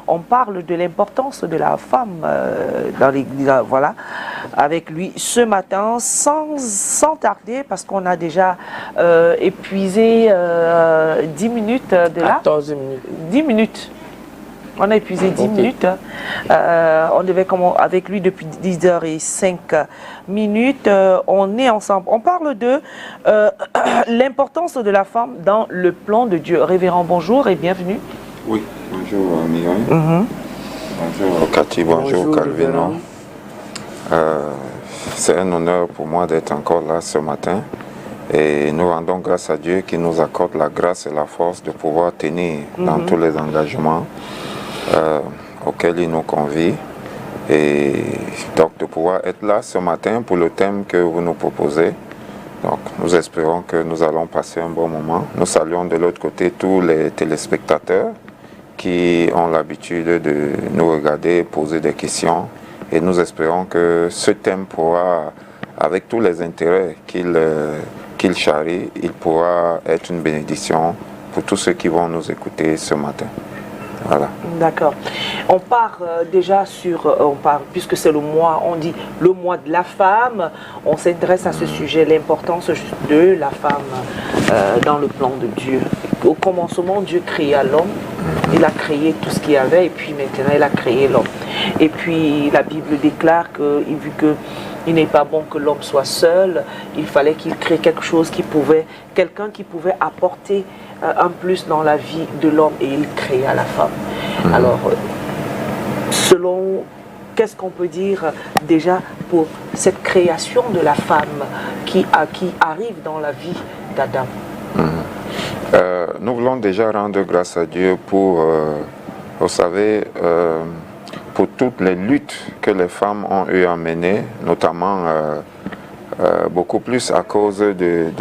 on parle de l'importance de la femme dans l'Église, voilà, avec lui ce matin, sans tarder, parce qu'on a déjà épuisé 10 minutes de là. 14 minutes. 10 minutes. On a épuisé 10 minutes. On devait commencer avec lui depuis 10h05. On est ensemble. On parle de l'importance de la femme dans le plan de Dieu. Révérend, bonjour et bienvenue. Oui, bonjour Myriam. Bonjour Cathy, bonjour Calvino. C'est un honneur pour moi d'être encore là ce matin. Et nous rendons grâce à Dieu qui nous accorde la grâce et la force de pouvoir tenir dans tous les engagements auxquels il nous convie. Et donc de pouvoir être là ce matin pour le thème que vous nous proposez. Donc nous espérons que nous allons passer un bon moment. Nous saluons de l'autre côté tous les téléspectateurs qui ont l'habitude de nous regarder, poser des questions. Et nous espérons que ce thème pourra, avec tous les intérêts qu'il charrie, il pourra être une bénédiction pour tous ceux qui vont nous écouter ce matin. Voilà. D'accord. On part puisque c'est le mois, on dit le mois de la femme, on s'intéresse à ce sujet, l'importance de la femme dans le plan de Dieu. Au commencement, Dieu créa l'homme, il a créé tout ce qu'il y avait, et puis maintenant il a créé l'homme. Et puis la Bible déclare que, vu qu'il n'est pas bon que l'homme soit seul, il fallait qu'il crée quelqu'un qui pouvait apporter un plus dans la vie de l'homme, et il créa la femme. Alors, qu'est-ce qu'on peut dire déjà pour cette création de la femme qui arrive dans la vie d'Adam? Nous voulons déjà rendre grâce à Dieu pour, vous savez, pour toutes les luttes que les femmes ont eu à mener, notamment beaucoup plus à cause de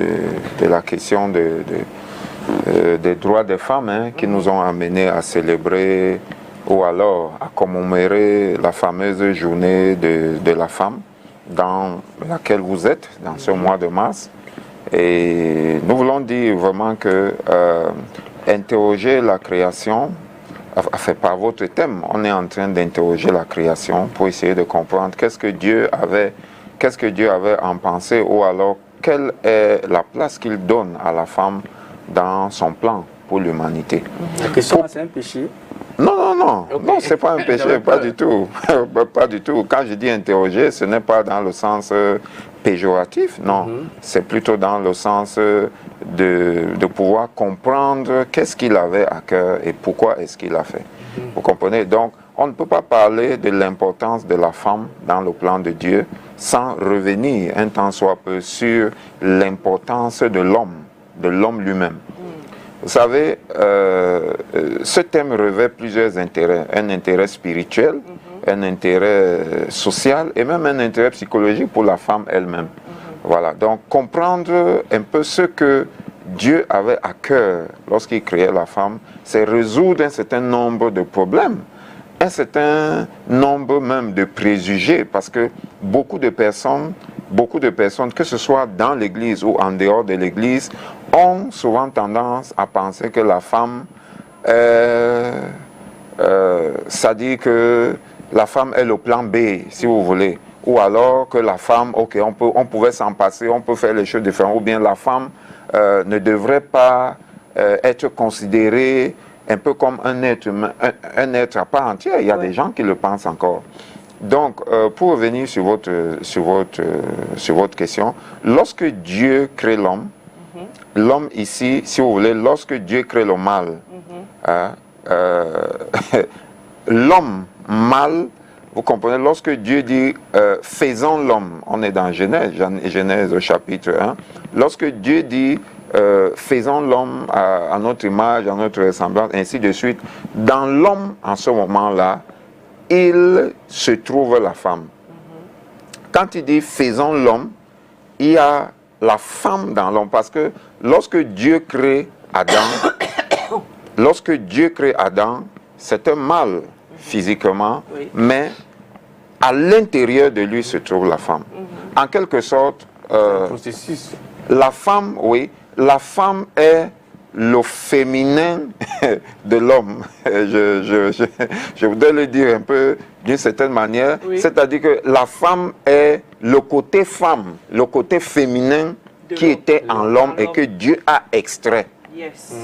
la question des droits des femmes qui nous ont amenés à célébrer ou alors à commémorer la fameuse journée de la femme dans laquelle vous êtes, dans ce mois de mars. Et nous voulons dire vraiment que interroger la création, enfin par votre thème, on est en train d'interroger la création pour essayer de comprendre qu'est-ce que Dieu avait en pensée, ou alors quelle est la place qu'il donne à la femme dans son plan pour l'humanité. La question, c'est un péché? Non, c'est pas un péché, pas du tout. Pas du tout. Quand je dis interroger, ce n'est pas dans le sens péjoratif, non. C'est plutôt dans le sens de pouvoir comprendre qu'est-ce qu'il avait à cœur et pourquoi est-ce qu'il l'a fait. Vous comprenez? Donc, on ne peut pas parler de l'importance de la femme dans le plan de Dieu sans revenir un tant soit peu sur l'importance de l'homme lui-même. Vous savez, ce thème revêt plusieurs intérêts. Un intérêt spirituel, un intérêt social et même un intérêt psychologique pour la femme elle-même. Voilà, donc comprendre un peu ce que Dieu avait à cœur lorsqu'il créait la femme, c'est résoudre un certain nombre de problèmes, un certain nombre même de préjugés, parce que beaucoup de personnes, que ce soit dans l'église ou en dehors de l'église, ont souvent tendance à penser que la femme, ça dit que la femme est le plan B, si vous voulez. Ou alors que la femme, ok, on pouvait s'en passer, on peut faire les choses différemment. Ou bien la femme ne devrait pas être considérée un peu comme un être à part entière. Il y a des gens qui le pensent encore. Donc, pour revenir sur votre question, lorsque Dieu crée l'homme, l'homme ici, si vous voulez, lorsque Dieu crée le mâle, l'homme mâle, vous comprenez, lorsque Dieu dit faisons l'homme, on est dans Genèse au chapitre 1, lorsque Dieu dit faisons l'homme à notre image, à notre ressemblance, ainsi de suite, dans l'homme, en ce moment-là, il se trouve la femme. Quand il dit faisons l'homme, il y a la femme dans l'homme, parce que lorsque Dieu crée Adam, c'est un mâle physiquement, mais à l'intérieur de lui se trouve la femme. En quelque sorte, un processus. la femme, oui, la femme est le féminin de l'homme. Je voudrais le dire un peu d'une certaine manière. Oui. C'est-à-dire que la femme est le côté femme, le côté féminin qui était en l'homme et que Dieu a extrait. Yes.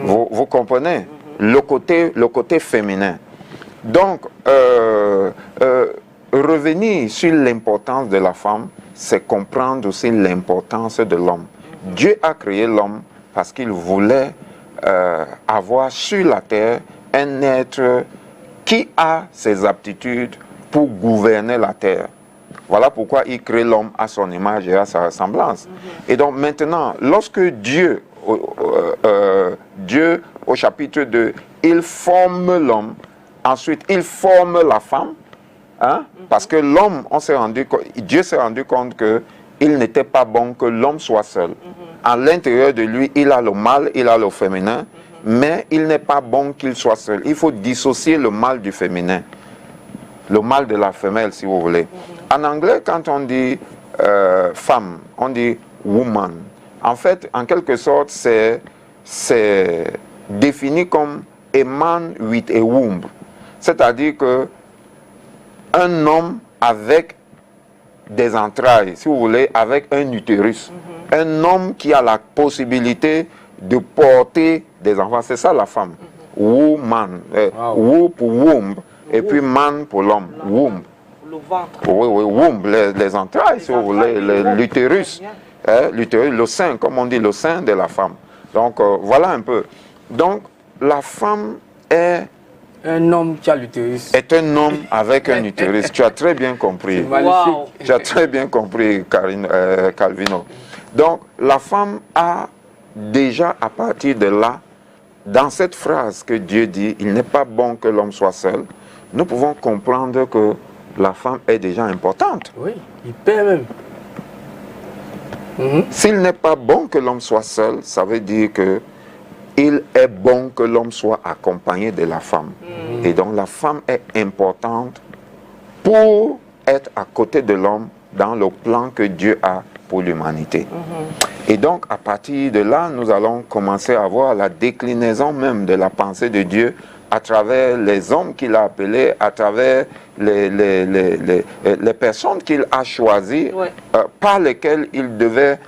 Vous comprenez? Le côté féminin. Donc, revenir sur l'importance de la femme, c'est comprendre aussi l'importance de l'homme. Dieu a créé l'homme parce qu'il voulait avoir sur la terre un être qui a ses aptitudes pour gouverner la terre. Voilà pourquoi il crée l'homme à son image et à sa ressemblance. Et donc maintenant, lorsque Dieu, au chapitre 2, il forme l'homme, ensuite il forme la femme, hein, parce que l'homme, Dieu s'est rendu compte qu'il n'était pas bon que l'homme soit seul. À l'intérieur de lui, il a le mâle, il a le féminin, mais il n'est pas bon qu'il soit seul. Il faut dissocier le mâle du féminin, le mâle de la femelle, si vous voulez. En anglais, quand on dit femme, on dit woman. En fait, en quelque sorte, c'est défini comme a man with a womb. C'est-à-dire que un homme avec des entrailles, si vous voulez, avec un utérus. Un homme qui a la possibilité de porter des enfants. C'est ça la femme. Woman. Wo pour womb. Et puis man pour l'homme. Womb. Le ventre. Oui, womb, les entrailles, si vous voulez, l'utérus. L'utérus, le sein, comme on dit, le sein de la femme. Donc, voilà un peu. Donc, la femme est... Un homme qui a l'utérus. Est un homme avec un utérus. Tu as très bien compris. Wow. Tu as très bien compris, Calvino. Donc, la femme a déjà, à partir de là, dans cette phrase que Dieu dit, il n'est pas bon que l'homme soit seul, nous pouvons comprendre que la femme est déjà importante. Oui, hyper même. S'il n'est pas bon que l'homme soit seul, ça veut dire que il est bon que l'homme soit accompagné de la femme. Et donc la femme est importante pour être à côté de l'homme dans le plan que Dieu a pour l'humanité. Et donc à partir de là, nous allons commencer à voir la déclinaison même de la pensée de Dieu à travers les hommes qu'il a appelés, à travers les personnes qu'il a choisies, par lesquelles il devait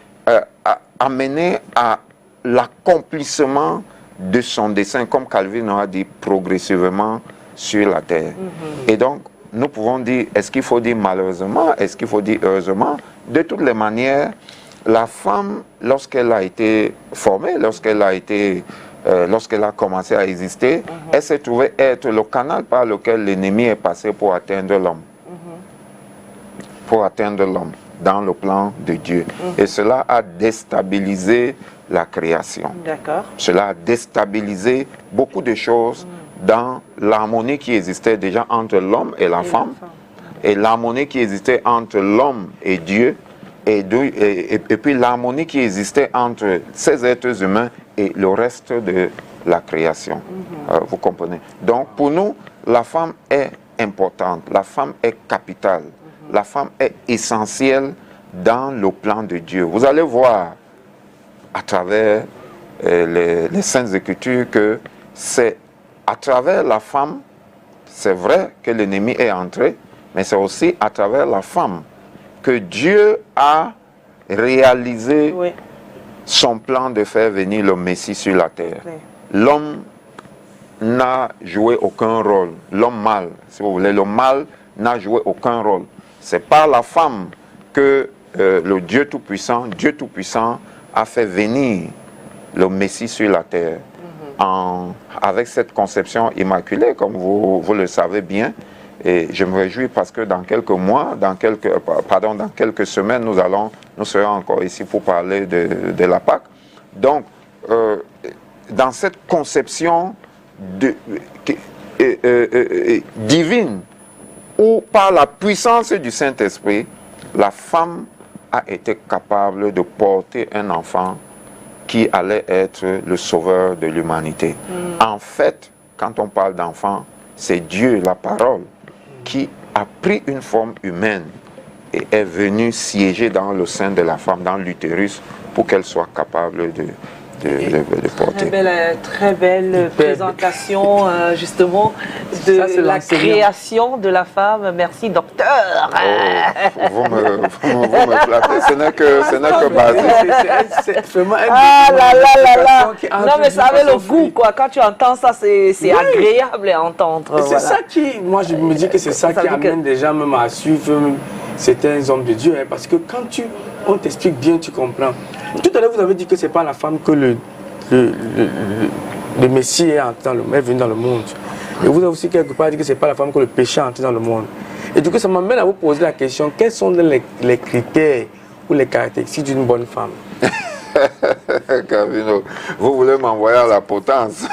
amener à l'accomplissement de son dessein, comme Calvin a dit, progressivement sur la terre. Et donc, nous pouvons dire, est-ce qu'il faut dire malheureusement, est-ce qu'il faut dire heureusement? De toutes les manières, la femme, lorsqu'elle a été formée, lorsqu'elle a commencé à exister, elle s'est trouvée être le canal par lequel l'ennemi est passé pour atteindre l'homme. Pour atteindre l'homme dans le plan de Dieu. Et cela a déstabilisé la création. D'accord. Cela a déstabilisé beaucoup de choses dans l'harmonie qui existait déjà entre l'homme et la femme, et l'harmonie qui existait entre l'homme et Dieu, et puis l'harmonie qui existait entre ces êtres humains et le reste de la création. Vous comprenez? Donc pour nous, la femme est importante, la femme est capitale, la femme est essentielle dans le plan de Dieu. Vous allez voir à travers les Saintes Écritures que c'est à travers la femme, c'est vrai que l'ennemi est entré, mais c'est aussi à travers la femme que Dieu a réalisé son plan de faire venir le Messie sur la terre. L'homme n'a joué aucun rôle. L'homme mâle, si vous voulez, le mâle n'a joué aucun rôle. C'est par la femme que le Dieu Tout-Puissant, a fait venir le Messie sur la terre. Avec cette conception immaculée, comme vous le savez bien. Et je me réjouis parce que dans quelques mois, dans quelques semaines, nous serons encore ici pour parler de la Pâque. Donc, dans cette conception divine, où par la puissance du Saint-Esprit, la femme a été capable de porter un enfant qui allait être le sauveur de l'humanité. En fait, quand on parle d'enfant, c'est Dieu, la parole, qui a pris une forme humaine et est venu siéger dans le sein de la femme, dans l'utérus, pour qu'elle soit capable porter. Très belle présentation justement de Ça, c'est la l'enseignant. création de la femme. Merci docteur. Vous me flattez, ce n'est que basé. C'est vraiment un Ah là là là là. qui Non entre mais d'une ça avait le façon goût fluide. quoi. Quand tu entends ça, c'est agréable à entendre. Et c'est voilà. ça qui, moi je me dis que c'est ça Ça qui veut dire amène des gens même à suivre certains hommes de Dieu, hein, parce que quand on t'explique bien, tu comprends. Tout à l'heure vous avez dit que c'est pas la femme que le Messie est venu dans le monde. Et vous avez aussi quelque part dit que c'est pas la femme que le péché est entré dans le monde. Et du coup ça m'amène à vous poser la question, quels sont les critères ou les caractéristiques d'une bonne femme? Cavino, vous voulez m'envoyer à la potence?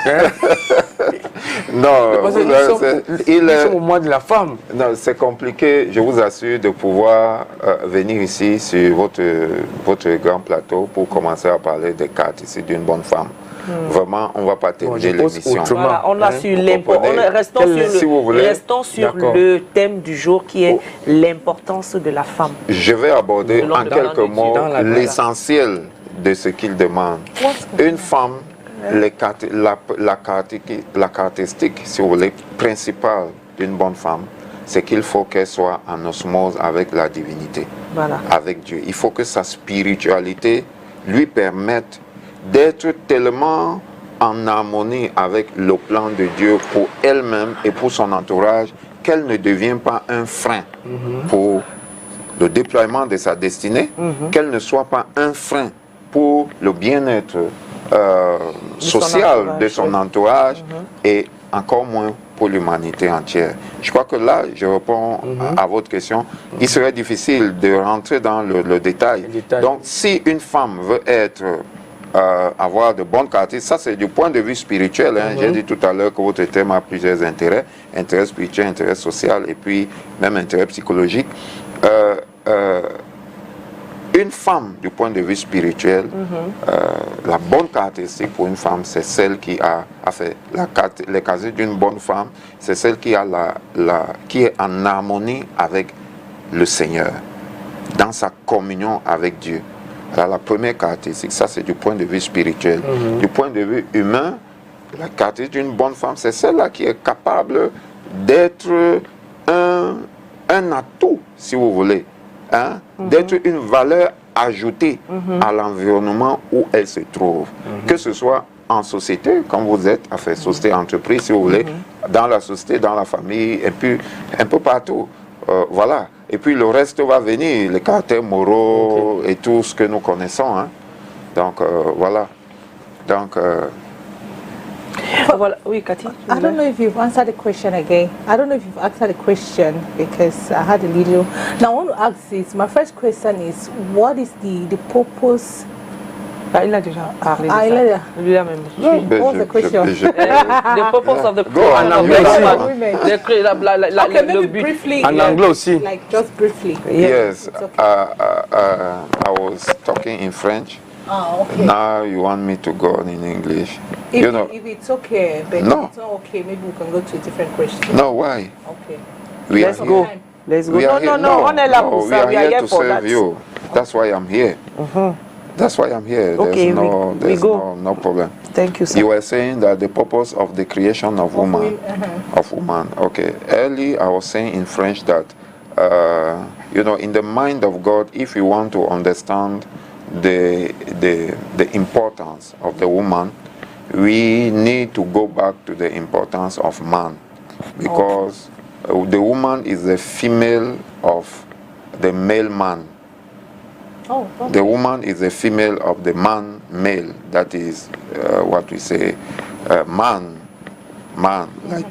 Non, Parce que nous sommes au mois de la femme. non, c'est compliqué, je vous assure, de pouvoir venir ici sur votre grand plateau pour commencer à parler des caractéristiques d'une bonne femme. Vraiment, on ne va pas terminer je pose l'émission. autrement. Voilà, on a sur restons Si vous voulez. restons sur D'accord. le thème du jour qui est l'importance de la femme. Je vais aborder Selon en le quelques plan de mots Dieu, dans la- l'essentiel de ce qu'il demande. Une femme, la caractéristique, si vous voulez, principale d'une bonne femme, c'est qu'il faut qu'elle soit en osmose avec la divinité, Voilà. avec Dieu. Il faut que sa spiritualité lui permette d'être tellement en harmonie avec le plan de Dieu pour elle-même et pour son entourage qu'elle ne devient pas un frein pour le déploiement de sa destinée, qu'elle ne soit pas un frein pour le bien-être social de son entourage et encore moins pour l'humanité entière. Je crois que là, je réponds à votre question. Il serait difficile de rentrer dans le détail. Donc, si une femme veut être avoir de bonnes caractéristiques, ça c'est du point de vue spirituel. Hein. J'ai dit tout à l'heure que votre thème a plusieurs intérêts, intérêt spirituel, intérêt social et puis même intérêt psychologique. Une femme, du point de vue spirituel, la bonne caractéristique pour une femme, c'est celle qui a fait les caractéristiques d'une bonne femme, c'est celle qui a qui est en harmonie avec le Seigneur, dans sa communion avec Dieu. Alors, la première caractéristique, ça c'est du point de vue spirituel. Du point de vue humain, la caractéristique d'une bonne femme, c'est celle-là qui est capable d'être un atout, si vous voulez, hein, d'être une valeur ajoutée à l'environnement où elle se trouve. Que ce soit en société, comme vous êtes, enfin, société, entreprise, si vous voulez, dans la société, dans la famille, et puis un peu partout. Voilà. Et puis le reste va venir, les caractères moraux et tout ce que nous connaissons. Hein. Donc, voilà. Donc, Voilà. Oui, Cathy. I don't know if you've answered the question again. I don't know if you've answered the question because I had a little. Now I want to ask this. My first question is, what is the purpose? Ah, il a déjà parlé de Ah, il ça. a- Lui-là même. ben, What's the question? The purpose of the Go on, plan of anglais the aussi. woman. Okay, Le maybe but. briefly. En anglais aussi. Like just briefly. yes, It's okay. I was talking in French. Oh, okay. Now you want me to go on in English. If, You know, if it's okay, but No. if it's not okay, maybe we can go to a different question. no, why? Okay. We Let's are go. here. Let's go. We No, are here. no, no. On est là no, pour we ça. are We are here here to for serve that. you. That's why I'm here. That's why I'm here. Okay, we go. no problem. Thank you, sir. You were saying that the purpose of the creation of woman, of woman. Okay. Early, I was saying in French that, you know, in the mind of God, if you want to understand the importance of the woman, we need to go back to the importance of man, because the woman is the female of the male man. Oh, okay. The woman is the female of the man male. That is what we say, man,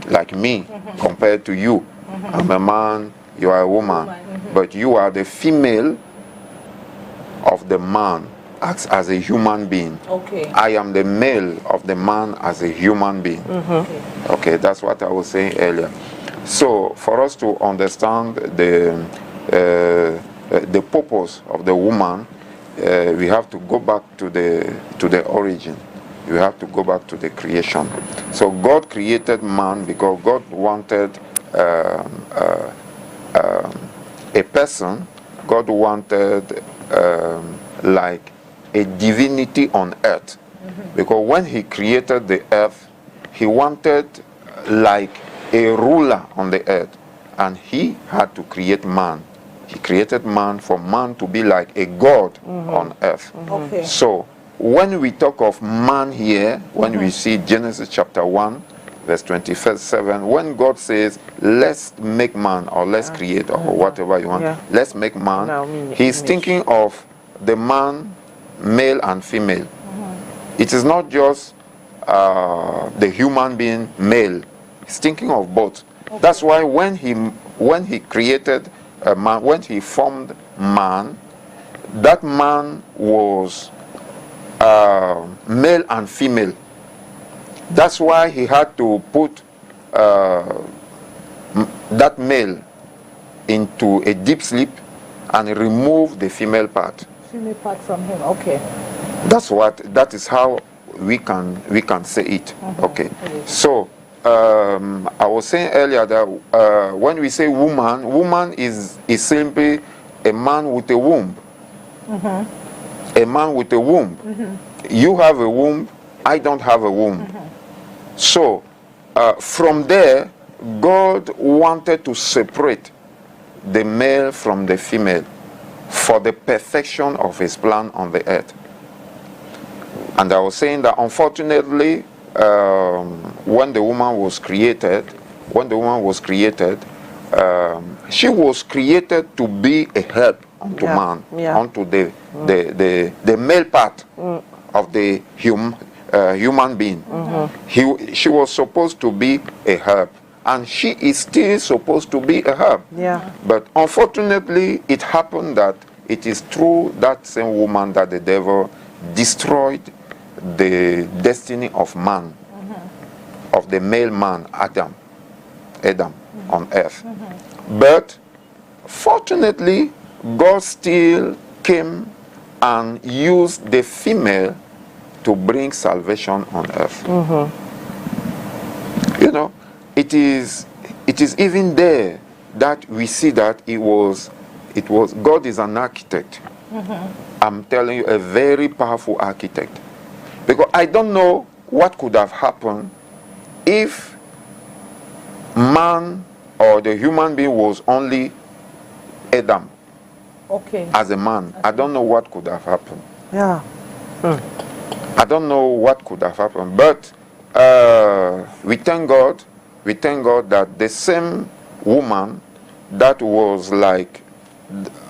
like me, compared to you. I'm a man, you are a woman, but you are the female of the man, acts as a human being. Okay. I am the male of the man as a human being. Okay, that's what I was saying earlier. So, for us to understand the purpose of the woman, we have to go back to the origin. We have to go back to the creation. So God created man because God wanted a person. God wanted like a divinity on earth. Because when he created the earth, he wanted like a ruler on the earth, and he had to create man. He created man for man to be like a god on earth. Okay. So when we talk of man here, when we see Genesis chapter 1, verse 27, when God says, let's make man, or let's create, or whatever you want, let's make man, he's thinking of the man, male and female. It is not just the human being male. He's thinking of both. That's why when he created man, when he formed man, that man was male and female. That's why he had to put that male into a deep sleep and remove the female part. Female part from him. Okay. That is how we can say it. Okay. So I was saying earlier that when we say woman is simply a man with a womb. A man with a womb. You have a womb, I don't have a womb. So from there, God wanted to separate the male from the female for the perfection of his plan on the earth. And I was saying that unfortunately, when the woman was created, she was created to be a help unto man, unto the male part of the human being. She was supposed to be a help, and she is still supposed to be a help. But unfortunately, it happened that it is through that same woman that the devil destroyed the destiny of man, of the male man, Adam on earth. But fortunately, God still came and used the female to bring salvation on earth. You know, it is even there that we see that it was God is an architect. I'm telling you, a very powerful architect. Because I don't know what could have happened if man or the human being was only Adam as a man. I don't know what could have happened. I don't know what could have happened. But we thank God that the same woman that was like,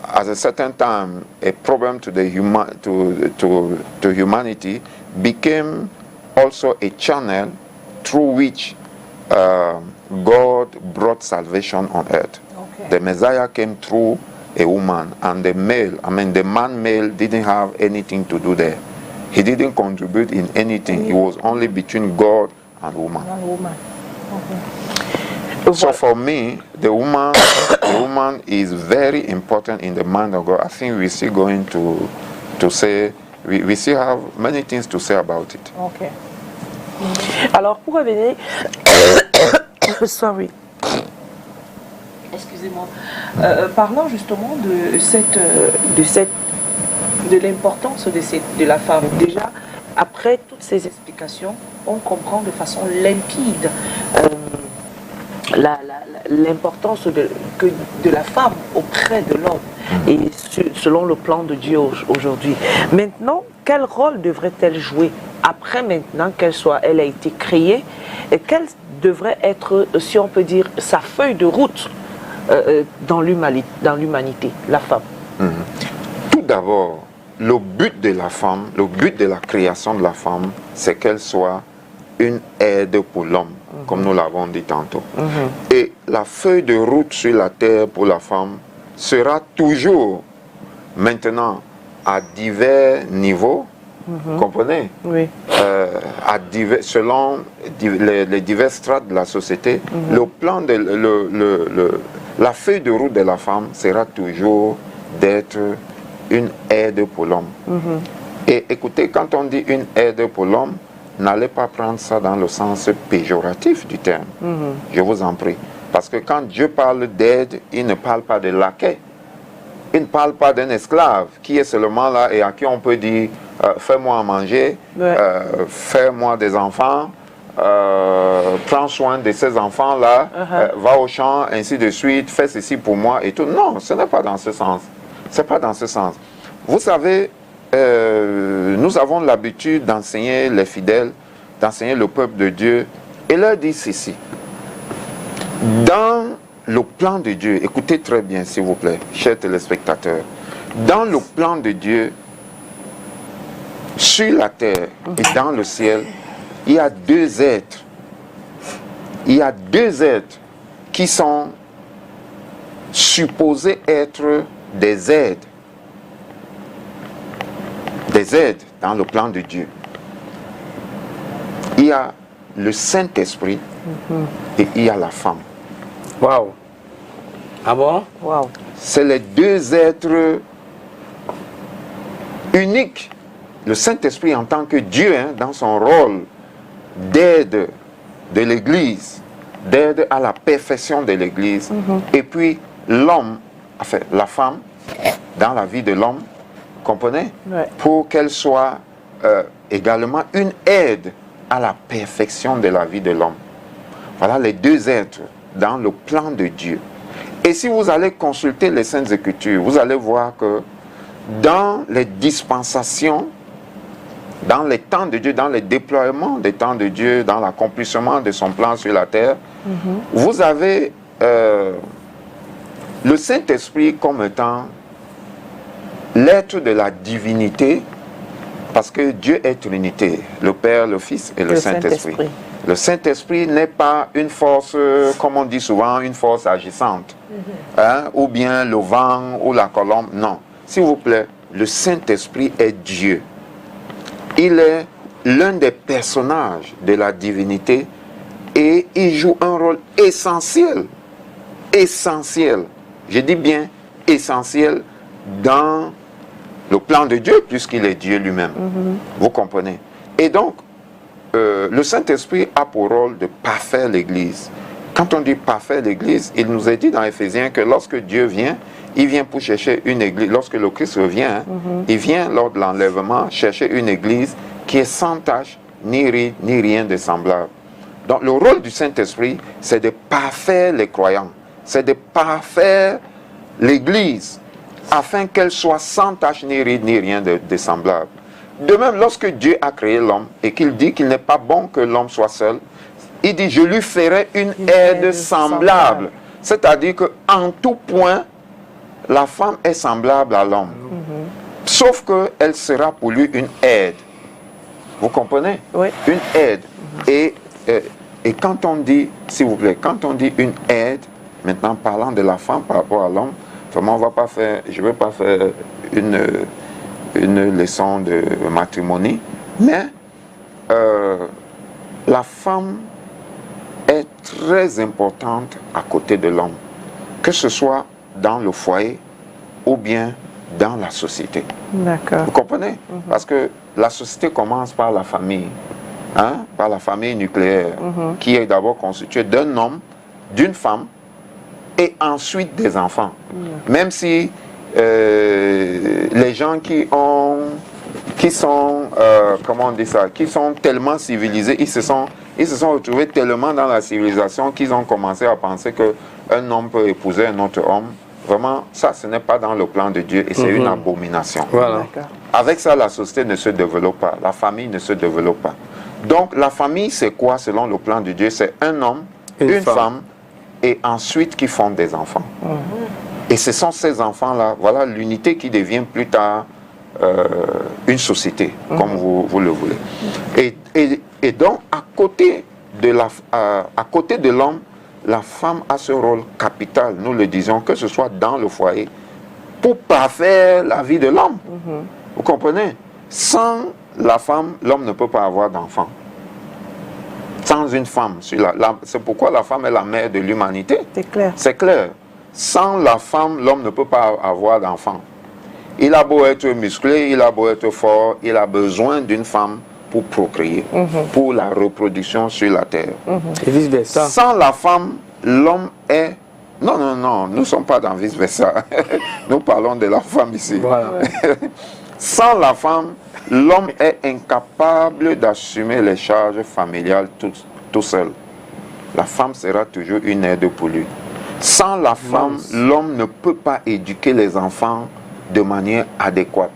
at a certain time, a problem to the humanity, became also a channel through which God brought salvation on earth. The Messiah came through a woman, and the man-male didn't have anything to do there. He didn't contribute in anything. It was only between God and woman. So for me, the woman is very important in the mind of God. I think we're still going to say, we still have many things to say about it. Alors pour revenir, sorry, excusez-moi, parlant justement de l'importance de la femme. Déjà, après toutes ces explications, on comprend de façon limpide l'importance de la femme auprès de l'homme et selon le plan de Dieu aujourd'hui. Maintenant, quel rôle devrait-elle jouer après maintenant elle a été créée, et quelle devrait être, si on peut dire, sa feuille de route dans l'humanité, la femme? Tout d'abord, le but de la femme, le but de la création de la femme, c'est qu'elle soit une aide pour l'homme, comme nous l'avons dit tantôt. Et la feuille de route sur la terre pour la femme sera toujours, maintenant, à divers niveaux, comprenez? Oui. Selon les diverses strates de la société, le plan la feuille de route de la femme sera toujours d'être une aide pour l'homme. Et écoutez, quand on dit une aide pour l'homme, n'allez pas prendre ça dans le sens péjoratif du terme. Je vous en prie. Parce que quand Dieu parle d'aide, il ne parle pas de laquais. Il ne parle pas d'un esclave qui est seulement là et à qui on peut dire fais-moi à manger, fais-moi des enfants, prends soin de ces enfants-là, va au champ, ainsi de suite, fais ceci pour moi et tout. Non, ce n'est pas dans ce sens. C'est pas dans ce sens. Vous savez, nous avons l'habitude d'enseigner les fidèles, d'enseigner le peuple de Dieu, et leur dire ceci. Dans le plan de Dieu, écoutez très bien s'il vous plaît, chers téléspectateurs, dans le plan de Dieu, sur la terre et dans le ciel, il y a deux êtres. Il y a deux êtres qui sont supposés être des aides. Des aides dans le plan de Dieu. Il y a le Saint-Esprit et il y a la femme. Waouh. Ah bon? Wow. C'est les deux êtres uniques. Le Saint-Esprit en tant que Dieu, dans son rôle d'aide de l'Église, d'aide à la perfection de l'Église. Et puis l'homme, enfin la femme, dans la vie de l'homme, comprenez? Pour qu'elle soit également une aide à la perfection de la vie de l'homme. Voilà les deux êtres dans le plan de Dieu. Et si vous allez consulter les Saintes Écritures, vous allez voir que dans les dispensations, dans les temps de Dieu, dans le déploiement des temps de Dieu, dans l'accomplissement de son plan sur la terre, vous avez le Saint-Esprit comme étant l'être de la divinité, parce que Dieu est Trinité, le Père, le Fils et le Saint-Esprit. Le Saint-Esprit n'est pas une force, comme on dit souvent, une force agissante, ou bien le vent ou la colombe, non. S'il vous plaît, le Saint-Esprit est Dieu. Il est l'un des personnages de la divinité et il joue un rôle essentiel, je dis bien essentiel, dans le plan de Dieu, puisqu'il est Dieu lui-même. Vous comprenez? Et donc, le Saint-Esprit a pour rôle de parfaire l'Église. Quand on dit parfaire l'Église, il nous est dit dans Éphésiens que lorsque Dieu vient, il vient pour chercher une Église. Lorsque le Christ revient, il vient lors de l'enlèvement chercher une Église qui est sans tache, ni ride, ni rien de semblable. Donc le rôle du Saint-Esprit, c'est de parfaire les croyants. C'est de parfaire l'Église, afin qu'elle soit sans tache, ni ride, ni rien de semblable. De même, lorsque Dieu a créé l'homme et qu'il dit qu'il n'est pas bon que l'homme soit seul, il dit, je lui ferai une aide semblable. C'est-à-dire qu'en tout point, la femme est semblable à l'homme. Sauf qu'elle sera pour lui une aide. Vous comprenez? Oui. Une aide. Et quand on dit, s'il vous plaît, quand on dit une aide, maintenant parlant de la femme par rapport à l'homme, vraiment, je ne vais pas faire une leçon de matrimonie, mais la femme est très importante à côté de l'homme, que ce soit dans le foyer ou bien dans la société. D'accord. Vous comprenez? Parce que la société commence par la famille, par la famille nucléaire, qui est d'abord constituée d'un homme, d'une femme, et ensuite des enfants. Même si les gens qui sont, comment on dit ça, qui sont tellement civilisés, ils se sont retrouvés tellement dans la civilisation qu'ils ont commencé à penser qu'un homme peut épouser un autre homme. Vraiment, ça, ce n'est pas dans le plan de Dieu et c'est une abomination. Voilà. Avec ça, la société ne se développe pas, la famille ne se développe pas. Donc, la famille, c'est quoi selon le plan de Dieu? C'est un homme, une femme, et ensuite qui font des enfants. Et ce sont ces enfants-là, voilà l'unité qui devient plus tard une société, comme vous le voulez. Et donc, à côté de l'homme, la femme a ce rôle capital, nous le disons, que ce soit dans le foyer, pour parfaire la vie de l'homme. Vous comprenez? Sans la femme, l'homme ne peut pas avoir d'enfant. Sans une femme, c'est pourquoi la femme est la mère de l'humanité. C'est clair. C'est clair. Sans la femme, l'homme ne peut pas avoir d'enfant. Il a beau être musclé, il a beau être fort, il a besoin d'une femme pour procréer, pour la reproduction sur la terre. Et vice-versa. Sans la femme, l'homme est... Non, nous ne sommes pas dans vice-versa. Nous parlons de la femme ici. Voilà. Sans la femme, l'homme est incapable d'assumer les charges familiales tout seul. La femme sera toujours une aide pour lui. Sans la femme, l'homme ne peut pas éduquer les enfants de manière adéquate.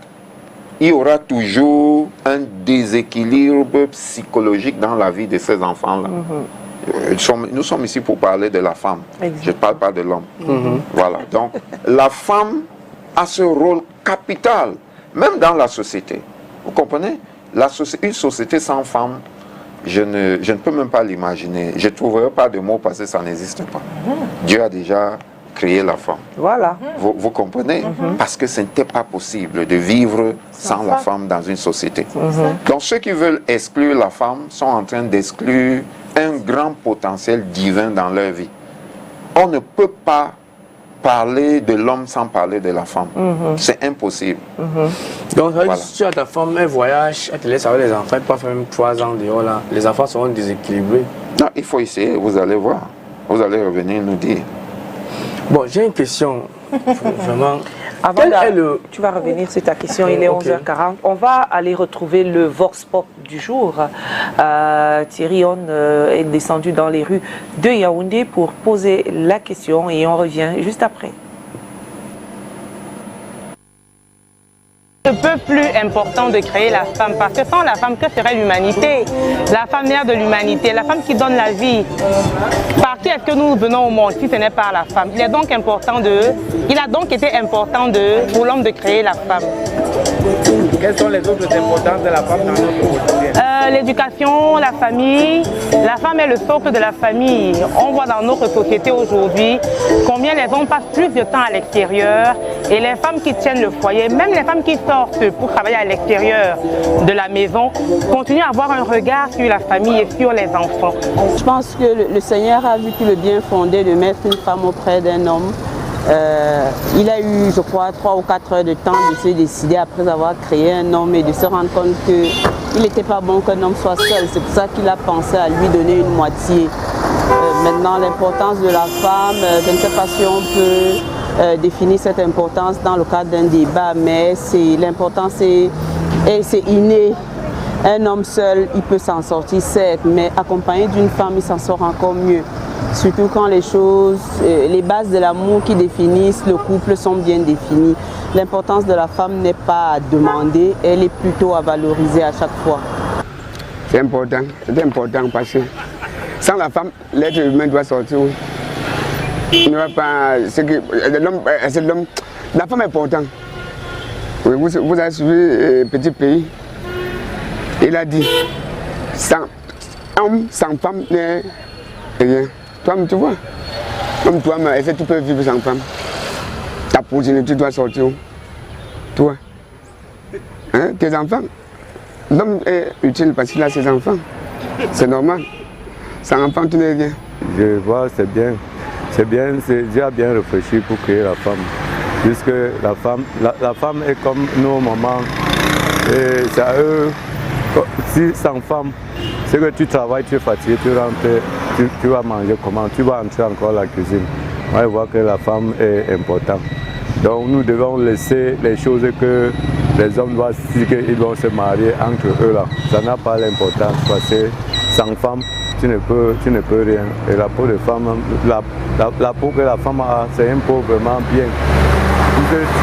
Il y aura toujours un déséquilibre psychologique dans la vie de ces enfants-là. Nous sommes ici pour parler de la femme. Je ne parle pas de l'homme. Voilà. Donc, la femme a ce rôle capital, même dans la société. Vous comprenez? Une société sans femme, je ne peux même pas l'imaginer. Je ne trouverai pas de mots parce que ça n'existe pas. Dieu a déjà créé la femme. Voilà. Vous comprenez? Parce que ce n'était pas possible de vivre sans la femme dans une société. Donc ceux qui veulent exclure la femme sont en train d'exclure un grand potentiel divin dans leur vie. On ne peut pas parler de l'homme sans parler de la femme. C'est impossible. Donc, voilà. Si tu as ta femme, elle voyage, elle te laisse avec les enfants, elle peut faire même 3 ans dehors là. Les enfants seront déséquilibrés. Non, il faut essayer, vous allez voir. Vous allez revenir nous dire. Bon, j'ai une question. Vraiment. Tu vas revenir sur ta question, il est 11h40. On va aller retrouver le Vox Pop du jour. Thierry On est descendu dans les rues de Yaoundé pour poser la question et on revient juste après. Le peu plus important de créer la femme, parce que sans la femme, que serait l'humanité? La femme mère de l'humanité, la femme qui donne la vie. Par qui est-ce que nous venons au monde si ce n'est pas la femme? Il a donc été important pour l'homme de créer la femme. Quelles sont les autres importances de la femme dans notre quotidien? L'éducation, la famille. La femme est le socle de la famille. On voit dans notre société aujourd'hui combien les hommes passent plus de temps à l'extérieur et les femmes qui tiennent le foyer, même les femmes qui sortent pour travailler à l'extérieur de la maison, continuent à avoir un regard sur la famille et sur les enfants. Je pense que le Seigneur a vu tout le bien fondé de mettre une femme auprès d'un homme. Il a eu, je crois, 3 ou 4 heures de temps de se décider après avoir créé un homme et de se rendre compte qu'il n'était pas bon qu'un homme soit seul. C'est pour ça qu'il a pensé à lui donner une moitié. Maintenant, l'importance de la femme, je ne sais pas si on peut définir cette importance dans le cadre d'un débat, mais l'importance c'est inné. Un homme seul, il peut s'en sortir, certes, mais accompagné d'une femme, il s'en sort encore mieux. Surtout quand les bases de l'amour qui définissent le couple sont bien définies. L'importance de la femme n'est pas à demander, elle est plutôt à valoriser à chaque fois. C'est important parce que sans la femme, l'être humain doit sortir. Il ne va pas. L'homme, la femme est importante. Oui, vous avez suivi Petit Pays. Il a dit, sans homme, sans femme, n'est rien. Toi, tu vois, comme toi, est-ce que tu peux vivre sans femme? Ta progéniture doit sortir. Toi, hein, tes enfants. L'homme est utile parce qu'il a ses enfants. C'est normal. Sans enfant, tu n'es rien. Je vois, c'est bien. C'est bien, Dieu a bien réfléchi pour créer la femme. Puisque la femme est comme nos mamans. Et c'est à eux. Si sans femme, c'est que tu travailles, tu es fatigué, tu rentres, tu vas manger comment? Tu vas entrer encore à la cuisine. Moi, je vois que la femme est importante. Donc nous devons laisser les choses que les hommes doivent dire qu'ils vont se marier entre eux là. Ça n'a pas l'importance parce que sans femme, tu ne peux rien. Et la peau de femme, la peau que la femme a, c'est une peau vraiment bien.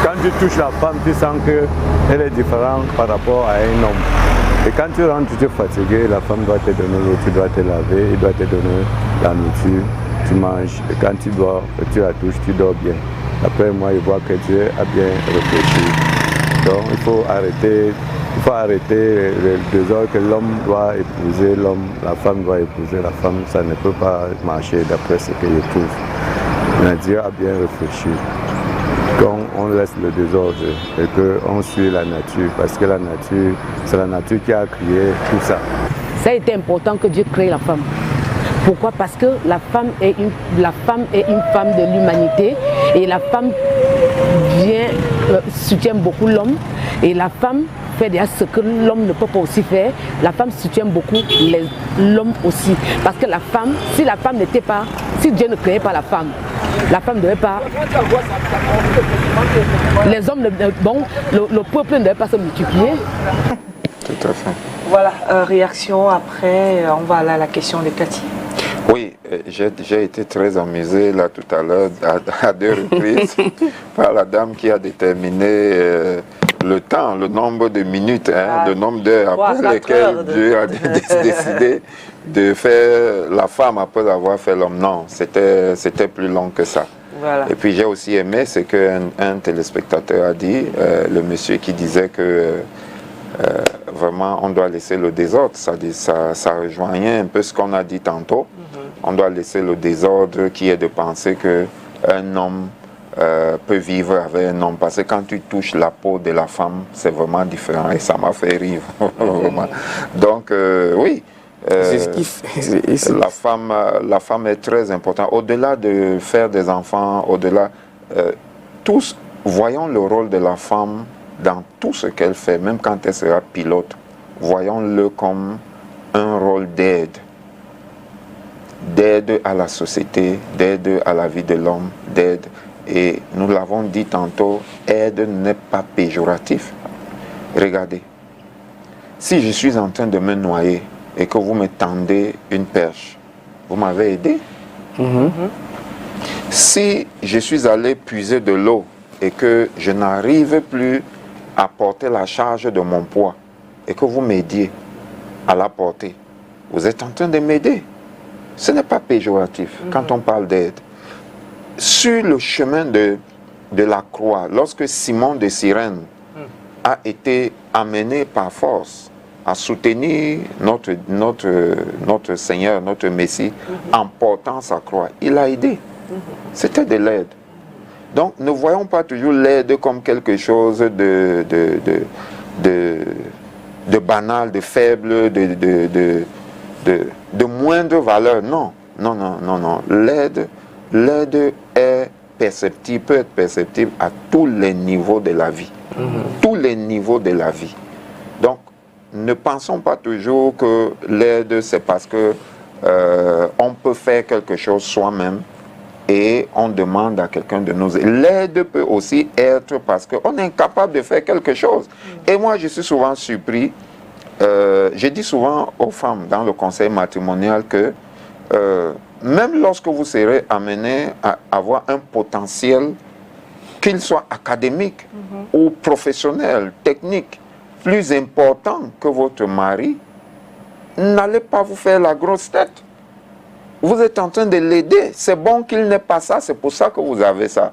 Quand tu touches la femme, tu sens qu'elle est différente par rapport à un homme. Et quand tu rentres, tu es fatigué, la femme doit te donner l'eau, tu dois te laver, il doit te donner la nourriture, tu manges. Et quand tu la touches, tu dors bien. Après, moi, je vois que Dieu a bien réfléchi. Donc, il faut arrêter le désordre que l'homme doit épouser l'homme, la femme doit épouser la femme. Ça ne peut pas marcher d'après ce que je trouve. Mais Dieu a bien réfléchi. Quand on laisse le désordre et qu'on suit la nature, parce que la nature, c'est la nature qui a créé tout ça. Ça a été important que Dieu crée la femme. Pourquoi? Parce que la femme est une femme de l'humanité et la femme soutient beaucoup l'homme et la femme fait déjà ce que l'homme ne peut pas aussi faire. La femme soutient beaucoup l'homme aussi. Parce que la femme, si Dieu ne créait pas la femme, la femme ne devait pas... Les hommes, bon, le peuple ne devait pas se multiplier. Tout à fait. Voilà, réaction après, on va aller à la question de Cathy. Oui, j'ai été très amusé là tout à l'heure à 2 reprises par la dame qui a déterminé le temps, le nombre de minutes, hein, le nombre d'heures après lesquelles Dieu a décidé de faire la femme après avoir fait l'homme. Non, c'était plus long que ça. Voilà. Et puis j'ai aussi aimé ce qu'un téléspectateur a dit, le monsieur qui disait que vraiment on doit laisser le désordre. Ça rejoignait un peu ce qu'on a dit tantôt. On doit laisser le désordre qui est de penser qu'un homme peut vivre avec un homme. Parce que quand tu touches la peau de la femme, c'est vraiment différent. Et ça m'a fait rire. Donc, oui. La femme est très importante. Au-delà de faire des enfants, au-delà, tous voyons le rôle de la femme dans tout ce qu'elle fait, même quand elle sera pilote. Voyons-le comme un rôle d'aide à la société, d'aide à la vie de l'homme, d'aide. Et nous l'avons dit tantôt, aide n'est pas péjoratif. Regardez, si je suis en train de me noyer et que vous me tendez une perche, vous m'avez aidé. Si je suis allé puiser de l'eau et que je n'arrive plus à porter la charge de mon poids et que vous m'aidiez à la porter, vous êtes en train de m'aider. Ce n'est pas péjoratif quand on parle d'aide. Sur le chemin de la croix, lorsque Simon de Cyrène a été amené par force à soutenir notre Seigneur, notre Messie, en portant sa croix, il a aidé. C'était de l'aide. Donc ne voyons pas toujours l'aide comme quelque chose de banal, de faible, de moindre valeur. Non, non, non, non, non. L'aide est perceptible, peut être perceptible à tous les niveaux de la vie. Tous les niveaux de la vie. Donc, ne pensons pas toujours que l'aide, c'est parce que on peut faire quelque chose soi-même et on demande à quelqu'un de nous aider. L'aide peut aussi être parce qu'on est incapable de faire quelque chose. Et moi, je suis souvent surpris. Je dis souvent aux femmes dans le conseil matrimonial que même lorsque vous serez amené à avoir un potentiel, qu'il soit académique ou professionnel, technique, plus important que votre mari, n'allez pas vous faire la grosse tête. Vous êtes en train de l'aider. C'est bon qu'il n'ait pas ça, c'est pour ça que vous avez ça.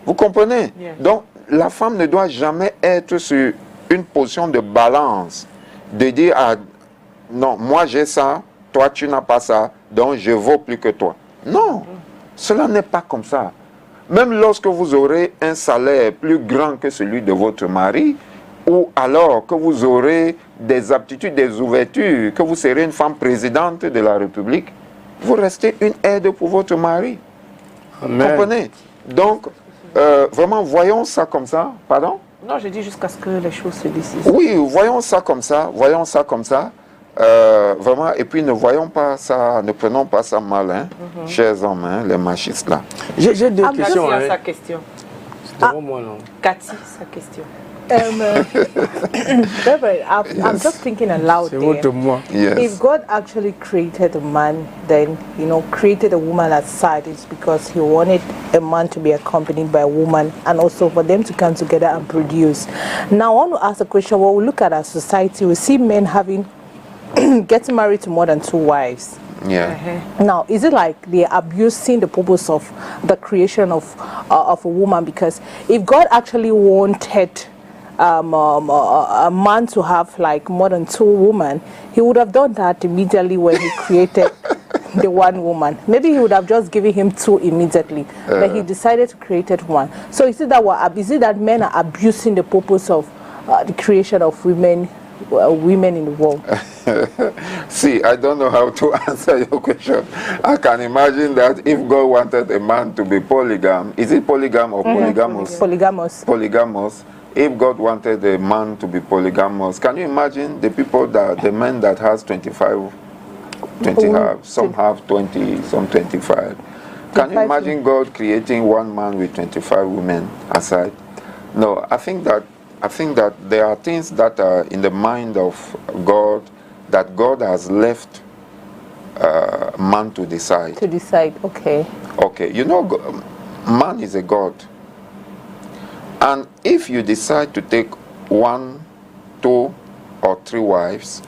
Vous comprenez? Donc, la femme ne doit jamais être sur une position de balance, de dire, ah, non, moi j'ai ça, toi tu n'as pas ça, donc je vaux plus que toi. Non, cela n'est pas comme ça. Même lorsque vous aurez un salaire plus grand que celui de votre mari, ou alors que vous aurez des aptitudes, des ouvertures, que vous serez une femme présidente de la République, vous restez une aide pour votre mari. Amen. Vous comprenez? Donc, vraiment, voyons ça comme ça. Pardon? Non, je dis jusqu'à ce que les choses se décident. Oui, voyons ça comme ça, voyons ça comme ça. Vraiment, et puis ne voyons pas ça, ne prenons pas ça mal, hein, chers hommes, hein, les machistes là. J'ai deux questions. Cathy a sa question. C'est devant moi, non? Cathy, sa question. Reverend, I'm just thinking aloud there. Yes. If God actually created a man, then, you know, created a woman aside, it's because he wanted a man to be accompanied by a woman and also for them to come together and produce. Now, I want to ask a question. When we look at our society, we see men getting married to more than 2 wives. Yeah. Now, is it like they're abusing the purpose of the creation of a woman? Because if God actually wanted a man to have like more than 2 women, he would have done that immediately when he created the one woman. Maybe he would have just given him 2 immediately, but he decided to create one. So is it that men are abusing the purpose of the creation of women in the world? See, I don't know how to answer your question. I can imagine that if God wanted a man to be polygam, is it polygam or polygamous? Polygamous. Polygamous. If God wanted a man to be polygamous, can you imagine the men that has 25, some have 20, some 25. Can you imagine God creating one man with 25 women aside? No, I think that there are things that are in the mind of God that God has left man to decide. To decide, okay. Okay, you know, man is a God. And if you decide to take 1, 2, or 3 wives,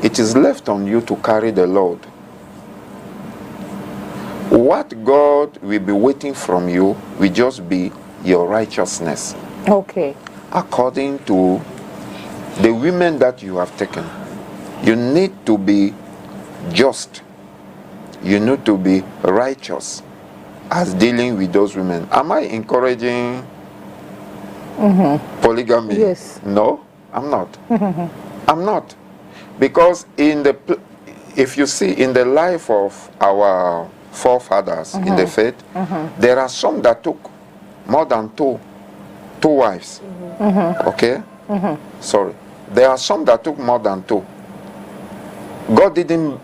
it is left on you to carry the load. What God will be waiting from you will just be your righteousness. Okay. According to the women that you have taken, you need to be just. You need to be righteous as dealing with those women. Am I encouraging polygamy? Yes. No, I'm not. I'm not. Because if you see in the life of our forefathers in the faith, there are some that took more than two wives. Okay? Sorry. There are some that took more than 2. God didn't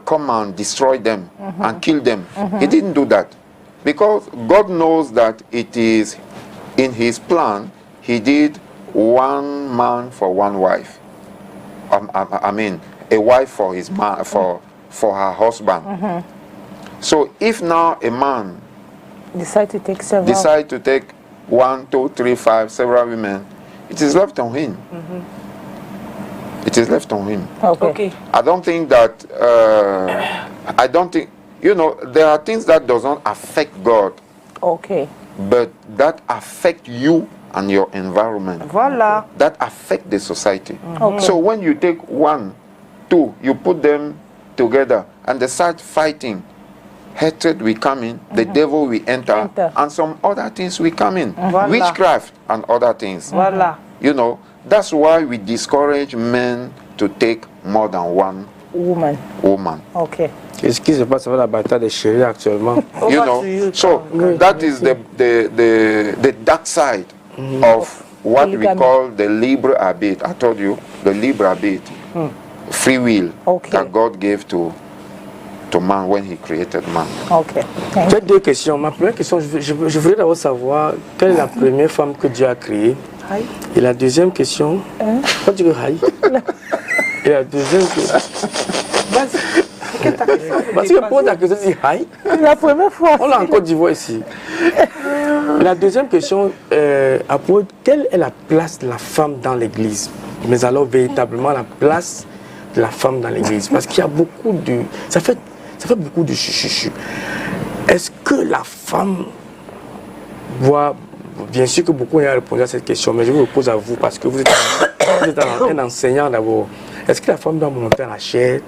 come and destroy them and kill them. He didn't do that. Because God knows that it is in his plan, he did one man for one wife. I mean, a wife for his man, for her husband. So if now a man decide to take several. Decide to take 1, 2, 3, 5, several women, it is left on him. It is left on him. Okay. I don't think that, you know, there are things that doesn't affect God. Okay. But that affect you and your environment. Voilà. That affect the society. Okay. So when you take 1, 2, you put them together and they start fighting, hatred will come in, the devil will enter, and some other things will come in. Voilà. Witchcraft and other things. Voilà. You know, that's why we discourage men to take more than 1 woman. Okay. Qu'est-ce qui se passe avec la bataille des chéris actuellement? You know, so that is the dark side of what we call the libre arbitre. I told you, the libre arbitre, free will that God gave to man when he created man. Okay. J'ai 2 questions. Ma première question, je voudrais d'abord savoir quelle est la première femme que Dieu a créée. Et la deuxième question, pourquoi tu dis Haï? Et la deuxième question, parce que pour ta question, tu dis Haï. La première fois. On l'a en Côte d'Ivoire ici. La deuxième question, quelle est la place de la femme dans l'église? Mais alors véritablement la place de la femme dans l'église, parce qu'il y a beaucoup de, ça fait beaucoup de chuchu. Est-ce que la femme doit, bien sûr que beaucoup ont répondu à cette question, mais je vous le pose à vous parce que vous êtes un enseignant d'abord. Est-ce que la femme doit monter à la chair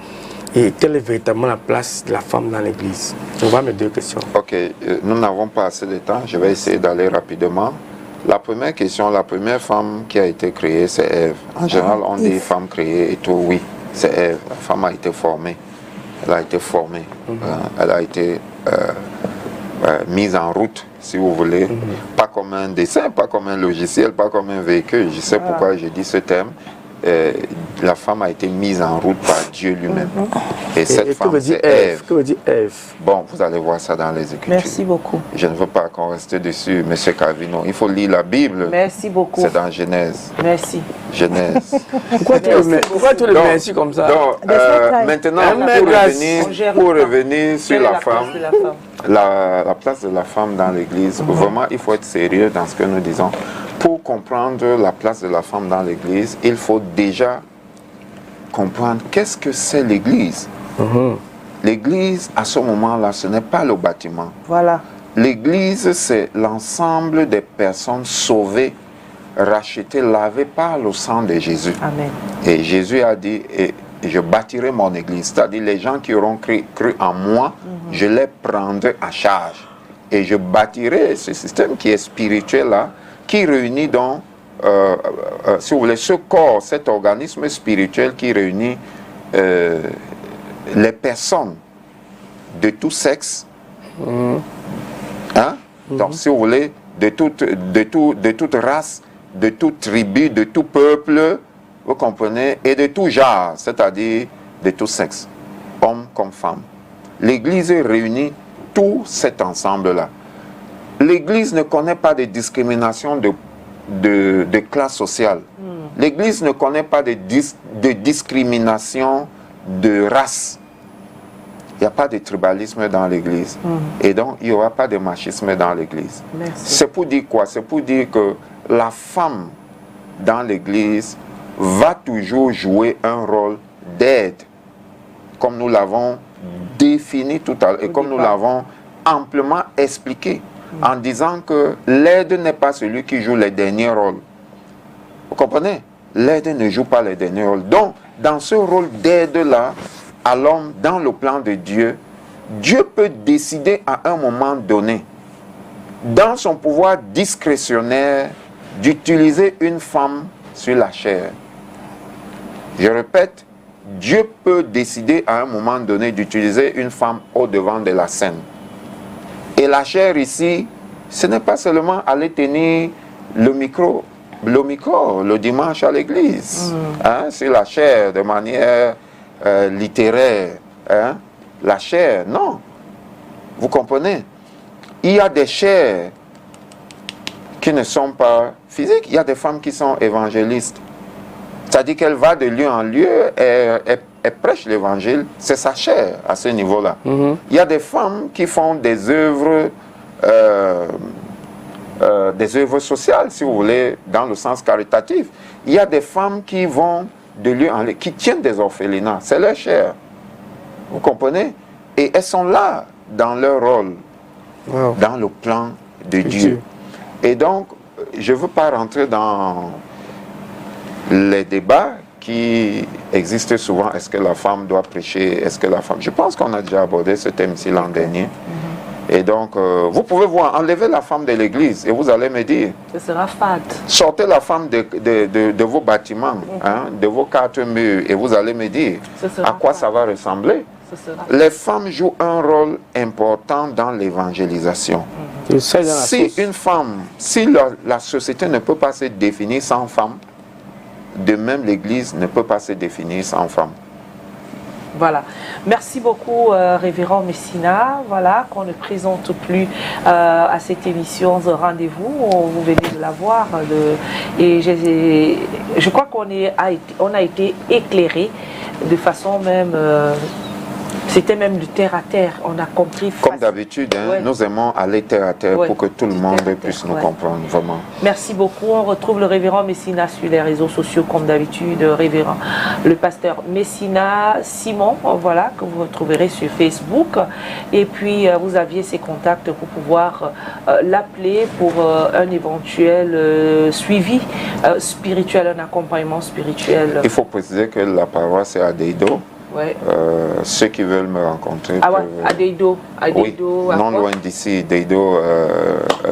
et quelle est véritablement la place de la femme dans l'église? On va mes 2 questions. Ok, nous n'avons pas assez de temps, je vais essayer d'aller rapidement. La première question, la première femme qui a été créée, c'est Ève. En général, on dit femme créée et tout, oui, c'est Ève. La femme a été formée. Elle a été formée. Elle a été mise en route, si vous voulez. Pas comme un dessin, pas comme un logiciel, pas comme un véhicule. Je sais pourquoi je dis ce terme. La femme a été mise en route par Dieu lui-même. Et cette femme, c'est Ève. Que veut dire Ève? Bon, vous allez voir ça dans les Écritures. Merci beaucoup. Je ne veux pas qu'on reste dessus, M. Calvino. Il faut lire la Bible. Merci beaucoup. C'est dans Genèse. Merci. Genèse. Pourquoi tu le mets ainsi comme ça? Donc, maintenant, pour revenir sur la femme, la place de la femme dans l'Église, vraiment, il faut être sérieux dans ce que nous disons. Pour comprendre la place de la femme dans l'Église, il faut déjà comprendre qu'est-ce que c'est l'Église. L'Église, à ce moment-là, ce n'est pas le bâtiment. Voilà. L'Église, c'est l'ensemble des personnes sauvées, rachetées, lavées par le sang de Jésus. Amen. Et Jésus a dit, et je bâtirai mon Église. C'est-à-dire les gens qui auront cru en moi, je les prendrai à charge. Et je bâtirai ce système qui est spirituel là, qui réunit donc, si vous voulez, ce corps, cet organisme spirituel qui réunit les personnes de tout sexe, donc si vous voulez, de toute race, de toute tribu, de tout peuple, vous comprenez, et de tout genre, c'est-à-dire de tout sexe, homme comme femme. l'Église réunit tout cet ensemble-là. L'Église ne connaît pas de discrimination de classe sociale. L'Église ne connaît pas de discrimination de race. Il n'y a pas de tribalisme dans l'Église. Et donc, il n'y aura pas de machisme dans l'Église. C'est pour dire quoi? C'est pour dire que la femme dans l'Église va toujours jouer un rôle d'aide, comme nous l'avons défini tout à l'heure, et comme nous l'avons amplement expliqué, en disant que l'aide n'est pas celui qui joue les derniers rôles. Vous comprenez? L'aide ne joue pas les derniers rôles. Donc, dans ce rôle d'aide-là, à l'homme, dans le plan de Dieu, Dieu peut décider à un moment donné, dans son pouvoir discrétionnaire, d'utiliser une femme sur la chair. Je répète, Dieu peut décider à un moment donné d'utiliser une femme au-devant de la scène. Et la chair ici, ce n'est pas seulement aller tenir le micro le dimanche à l'église, sur la chair de manière littéraire. La chair, non. Vous comprenez? Il y a des chairs qui ne sont pas physiques. Il y a des femmes qui sont évangélistes. C'est-à-dire qu'elle va de lieu en lieu, elle prêche l'évangile. C'est sa chair à ce niveau-là. Il y a des femmes qui font des œuvres sociales, si vous voulez, dans le sens caritatif. Il y a des femmes qui vont de lieu en lieu, qui tiennent des orphelinats. C'est leur chair. Vous comprenez? Et elles sont là dans leur rôle, dans le plan de Dieu. Et donc, je ne veux pas rentrer dans les débats qui existent souvent. Est-ce que la femme doit prêcher? Est-ce que la femme... Je pense qu'on a déjà abordé ce thème-ci l'an dernier. Et donc, vous pouvez voir, enlevez la femme de l'église et vous allez me dire. Ce sera fade. Sortez la femme de vos bâtiments, de vos 4 murs, et vous allez me dire à quoi ça va ressembler. Les femmes jouent un rôle important dans l'évangélisation. Si une femme, si la société ne peut pas se définir sans femme, de même l'église ne peut pas se définir sans femme. Voilà. Merci beaucoup, Révérend Messina. Voilà, qu'on ne présente plus à cette émission de rendez-vous. Vous venez de la voir. Et je crois qu'on a été éclairé de façon même... C'était même du terre à terre, on a compris. Comme d'habitude, nous aimons aller terre à terre pour que tout le monde puisse nous comprendre, vraiment. Merci beaucoup. On retrouve le révérend Messina sur les réseaux sociaux, comme d'habitude, révérend le pasteur Messina Simon, voilà, que vous retrouverez sur Facebook. Et puis, vous aviez ses contacts pour pouvoir l'appeler pour un éventuel suivi spirituel, un accompagnement spirituel. Il faut préciser que la paroisse est à Deido. Ceux qui veulent me rencontrer. À Deido. Oui, non loin d'ici, Deido,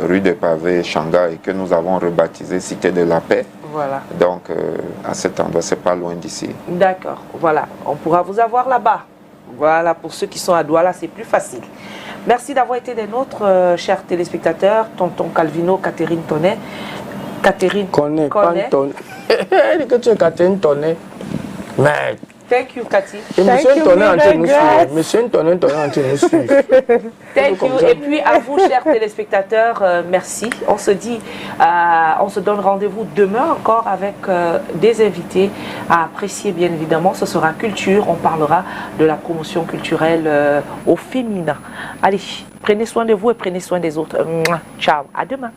rue des Pavés, Shanghai, que nous avons rebaptisé Cité de la Paix. Voilà. Donc, à cet endroit, c'est pas loin d'ici. D'accord, voilà. On pourra vous avoir là-bas. Voilà, pour ceux qui sont à Douala, c'est plus facile. Merci d'avoir été des nôtres, chers téléspectateurs. Tonton Calvino, Catherine Tonnet. Catherine Connaît. Elle dit que tu es Catherine Tonnet. Mais... Thank you, Cathy. Et monsieur Tonnet en train de nous suivre. Monsieur Tonnet en train de nous suivre. Thank you. Et puis à vous, chers téléspectateurs, merci. On se dit, on se donne rendez-vous demain encore avec des invités à apprécier, bien évidemment. Ce sera culture. On parlera de la promotion culturelle au féminin. Allez, prenez soin de vous et prenez soin des autres. Ciao. À demain.